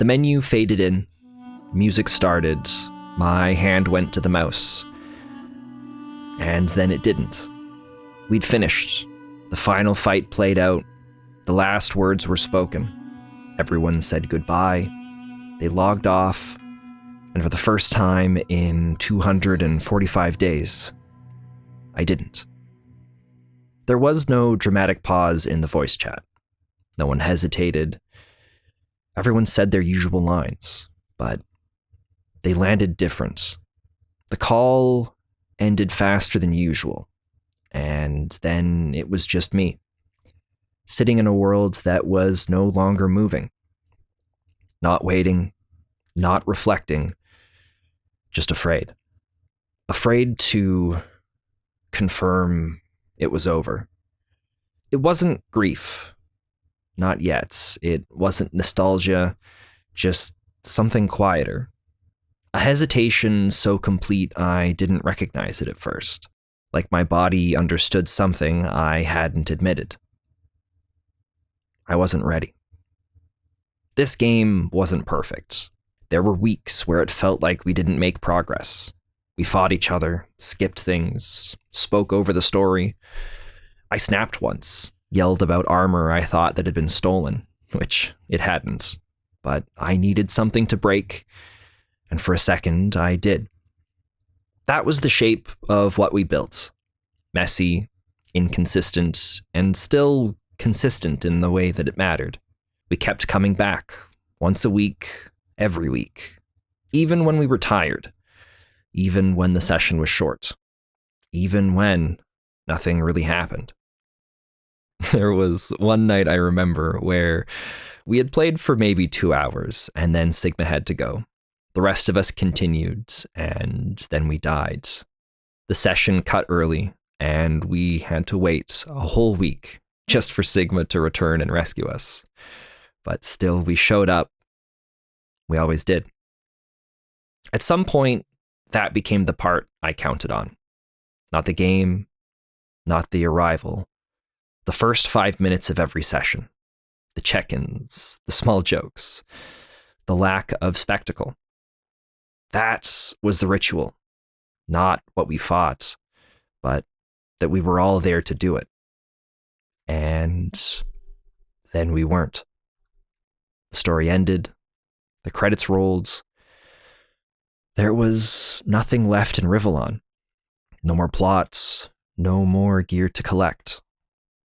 The menu faded in, music started, my hand went to the mouse. And then it didn't. We'd finished. The final fight played out. The last words were spoken. Everyone said goodbye. They logged off. And for the first time in 245 days, I didn't. There was no dramatic pause in the voice chat. No one hesitated. Everyone said their usual lines, but they landed different. The call ended faster than usual, and then it was just me, sitting in a world that was no longer moving, not waiting, not reflecting, just afraid. Afraid to confirm it was over. It wasn't grief. Not yet. It wasn't nostalgia, just something quieter. A hesitation so complete I didn't recognize it at first, like my body understood something I hadn't admitted. I wasn't ready. This game wasn't perfect. There were weeks where it felt like we didn't make progress. We fought each other, skipped things, spoke over the story. I snapped once, yelled about armor I thought that had been stolen, which it hadn't, but I needed something to break, and for a second I did. That was the shape of what we built. Messy, inconsistent, and still consistent in the way that it mattered. We kept coming back, once a week, every week, even when we were tired, even when the session was short, even when nothing really happened. There was one night I remember where we had played for maybe 2 hours and then Sigma had to go. The rest of us continued and then we died. The session cut early and we had to wait a whole week just for Sigma to return and rescue us. But still, we showed up. We always did. At some point, that became the part I counted on. Not the game, not the arrival. The first 5 minutes of every session. The check-ins, the small jokes, the lack of spectacle. That was the ritual. Not what we fought, but that we were all there to do it. And then we weren't. The story ended. The credits rolled. There was nothing left in Rivalon. No more plots, no more gear to collect.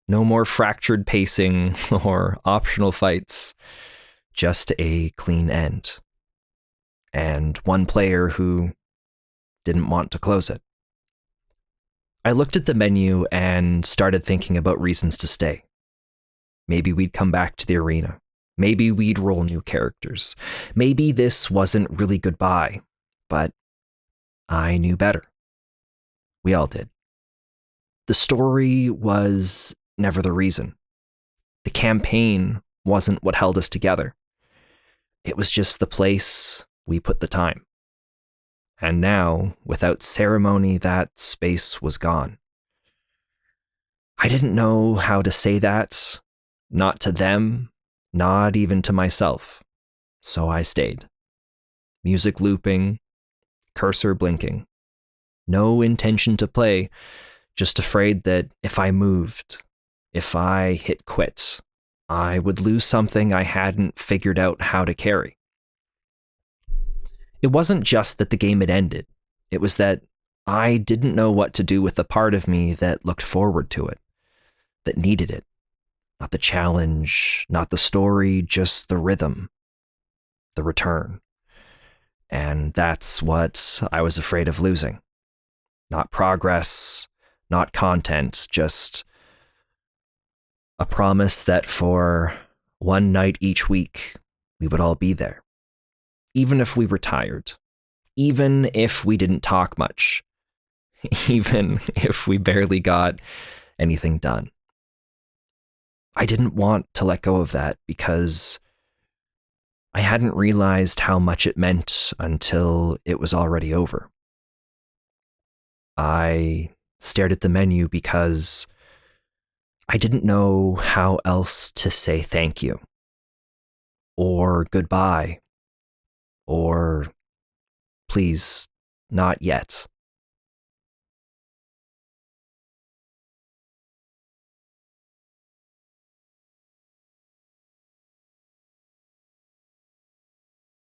No more fractured pacing or optional fights. Just a clean end. And one player who didn't want to close it. I looked at the menu and started thinking about reasons to stay. Maybe we'd come back to the arena. Maybe we'd roll new characters. Maybe this wasn't really goodbye, but I knew better. We all did. The story was never the reason. The campaign wasn't what held us together. It was just the place we put the time. And now, without ceremony, that space was gone. I didn't know how to say that, not to them, not even to myself. So I stayed. Music looping, cursor blinking. No intention to play, just afraid that if I moved, if I hit quit, I would lose something I hadn't figured out how to carry. It wasn't just that the game had ended. It was that I didn't know what to do with the part of me that looked forward to it, that needed it. Not the challenge, not the story, just the rhythm, the return. And that's what I was afraid of losing. Not progress, not content, just a promise that for one night each week, we would all be there. Even if we were tired, even if we didn't talk much, even if we barely got anything done. I didn't want to let go of that because I hadn't realized how much it meant until it was already over. I stared at the menu because I didn't know how else to say thank you, or goodbye, Or, please, not yet.